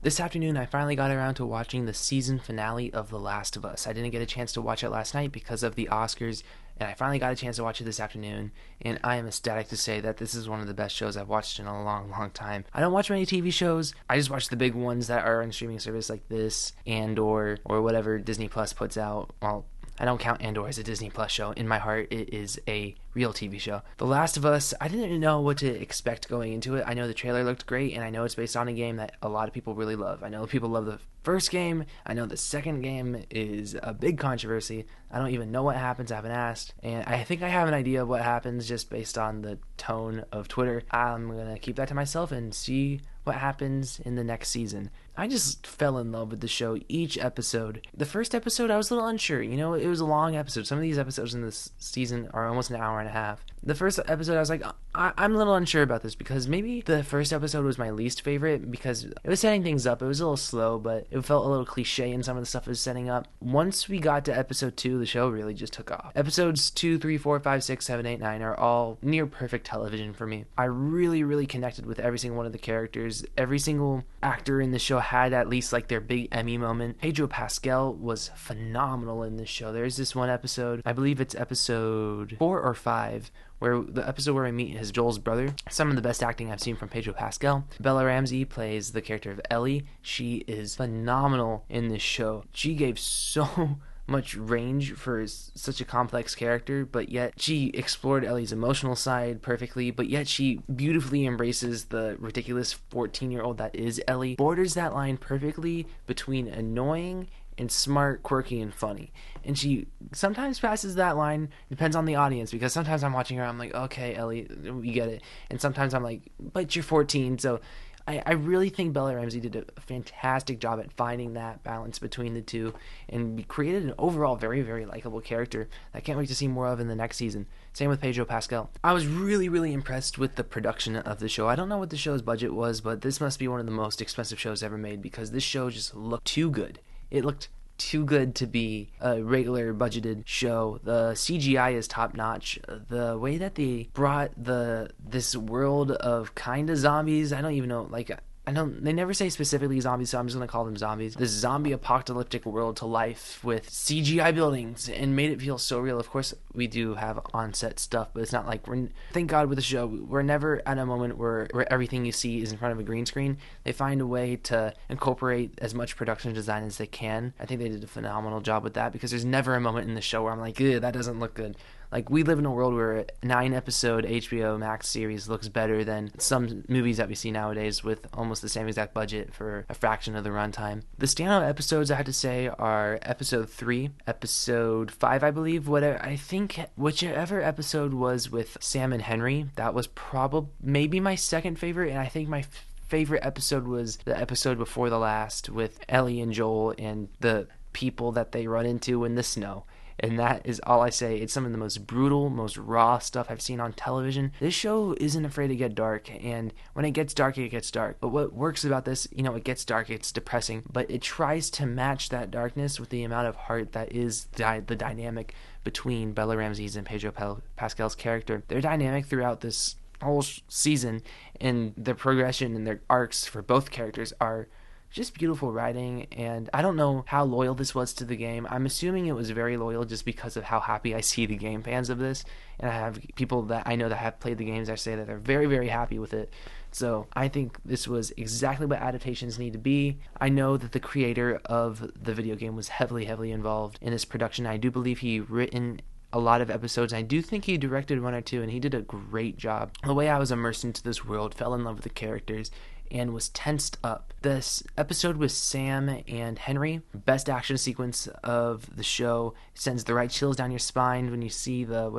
This afternoon, I finally got around to watching the season finale of The Last of Us. I didn't get a chance to watch it last night because of the Oscars, and I finally got a chance to watch it this afternoon, and I am ecstatic to say that this is one of the best shows I've watched in a long, long time. I don't watch many TV shows. I just watch the big ones that are on streaming service like this, Andor, or whatever Disney Plus puts out. Well, I don't count Andor as a Disney Plus show. In my heart, it is a real TV show. The Last of Us, I didn't know what to expect going into it. I know the trailer looked great, and I know it's based on a game that a lot of people really love. I know people love the first game. I know the second game is a big controversy. I don't even know what happens. I haven't asked. And I think I have an idea of what happens just based on the tone of Twitter. I'm going to keep that to myself and see what happens in the next season. I just fell in love with the show each episode. The first episode, I was a little unsure. You know, it was a long episode. Some of these episodes in this season are almost an hour and a half. The first episode, I was like, I'm a little unsure about this because maybe the first episode was my least favorite because it was setting things up. It was a little slow, but it felt a little cliche in some of the stuff it was setting up. Once we got to episode 2, the show really just took off. Episodes 2, 3, 4, 5, 6, 7, 8, 9 are all near perfect television for me. I really, really connected with every single one of the characters. Every single actor in the show had at least like their big Emmy moment. Pedro Pascal was phenomenal in this show. There's this one episode, I believe it's episode 4 or 5, where the episode where I meet his Joel's brother. Some of the best acting I've seen from Pedro Pascal. Bella Ramsey plays the character of Ellie. She is phenomenal in this show. She gave so much range for such a complex character, but yet she explored Ellie's emotional side perfectly, but yet she beautifully embraces the ridiculous 14-year-old that is Ellie. Borders that line perfectly between annoying and smart, quirky, and funny. And she sometimes passes that line, depends on the audience, because sometimes I'm watching her, I'm like, okay, Ellie, we get it. And sometimes I'm like, but you're 14, so I really think Bella Ramsey did a fantastic job at finding that balance between the two and created an overall very, very likable character that I can't wait to see more of in the next season. Same with Pedro Pascal. I was really, really impressed with the production of the show. I don't know what the show's budget was, but this must be one of the most expensive shows ever made because this show just looked too good. It looked too good to be a regular budgeted show. The CGI is top notch. The way that they brought this world of kind of zombies, I don't even know, like, they never say specifically zombies, so I'm just going to call them zombies. This zombie apocalyptic world to life with CGI buildings and made it feel so real. Of course, we do have on-set stuff, but it's not like thank God with the show, we're never at a moment where everything you see is in front of a green screen. They find a way to incorporate as much production design as they can. I think they did a phenomenal job with that because there's never a moment in the show where I'm like, that doesn't look good. Like, we live in a world where a 9-episode HBO Max series looks better than some movies that we see nowadays with almost the same exact budget for a fraction of the runtime. The standout episodes, I have to say, are episode 3, episode 5, I believe. I think whichever episode was with Sam and Henry, that was probably maybe my second favorite, and I think my favorite episode was the episode before the last with Ellie and Joel and the people that they run into in the snow. And that is all I say. It's some of the most brutal, most raw stuff I've seen on television. This show isn't afraid to get dark, and when it gets dark, it gets dark. But what works about this, it gets dark, it's depressing, but it tries to match that darkness with the amount of heart that is the dynamic between Bella Ramsey's and Pedro Pascal's character. Their dynamic throughout this whole season and the progression and their arcs for both characters are just beautiful writing, and I don't know how loyal this was to the game. I'm assuming it was very loyal just because of how happy I see the game fans of this, and I have people that I know that have played the games that say that they're very, very happy with it. So I think this was exactly what adaptations need to be. I know that the creator of the video game was heavily, heavily involved in this production. I do believe he written a lot of episodes. I do think he directed 1 or 2, and he did a great job. The way I was immersed into this world, fell in love with the characters, and was tensed up. This episode with Sam and Henry, best action sequence of the show. It sends the right chills down your spine when you see the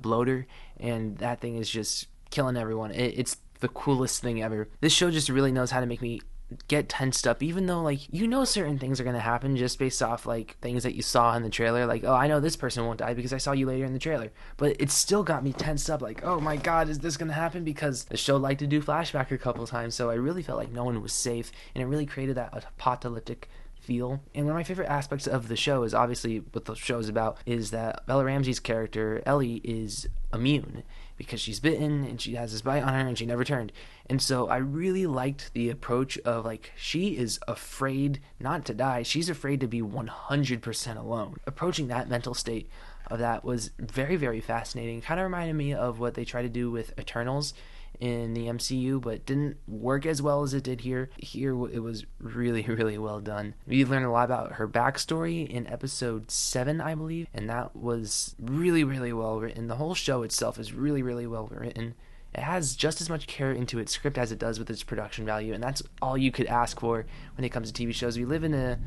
bloater, and that thing is just killing everyone. It's the coolest thing ever. This show just really knows how to make me get tensed up, even though certain things are going to happen just based off things that you saw in the trailer, I know this person won't die because I saw you later in the trailer, but it still got me tensed up, oh my god, is this going to happen? Because the show liked to do flashback a couple times, so I really felt like no one was safe, and it really created that apocalyptic feel. And one of my favorite aspects of the show is obviously what the show is about is that Bella Ramsey's character, Ellie, is immune because she's bitten and she has this bite on her and she never turned. And so I really liked the approach of like she is afraid not to die. She's afraid to be 100% alone. Approaching that mental state of that was very, very fascinating. Kind of reminded me of what they try to do with Eternals in the MCU, but didn't work as well as it did here. Here, it was really, really well done. We learned a lot about her backstory in episode 7, I believe, and that was really, really well written. The whole show itself is really, really well written. It has just as much care into its script as it does with its production value, and that's all you could ask for when it comes to TV shows. We live in a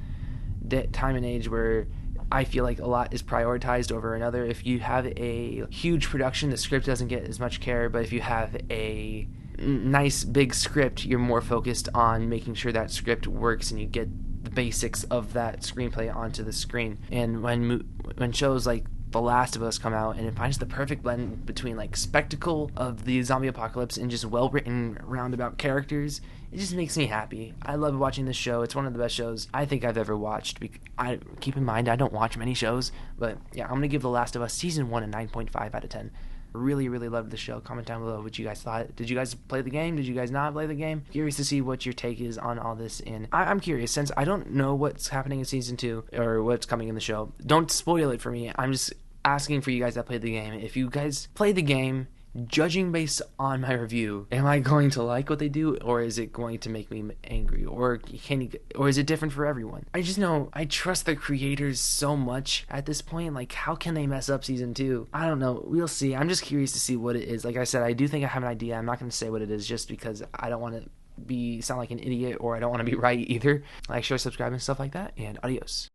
time and age where I feel like a lot is prioritized over another. If you have a huge production, the script doesn't get as much care, but if you have a nice big script, you're more focused on making sure that script works and you get the basics of that screenplay onto the screen. And when shows like The Last of Us come out and it finds the perfect blend between like spectacle of the zombie apocalypse and just well-written roundabout characters, it just makes me happy. I love watching this show. It's one of the best shows I think I've ever watched. I keep in mind I don't watch many shows, but yeah, I'm going to give The Last of Us Season 1 a 9.5 out of 10. Really, really loved the show. Comment down below what you guys thought. Did you guys play the game? Did you guys not play the game? Curious to see what your take is on all this. And I'm curious, since I don't know what's happening in Season 2 or what's coming in the show. Don't spoil it for me. I'm just asking for you guys that played the game. If you guys played the game, judging based on my review, am I going to like what they do, or is it going to make me angry, or is it different for everyone? I just know I trust the creators so much at this point. Like, how can they mess up Season 2? I don't know. We'll see. I'm just curious to see what it is. Like I said, I do think I have an idea. I'm not going to say what it is just because I don't want to sound like an idiot, or I don't want to be right either. Like, share, subscribe, and stuff like that, and adios.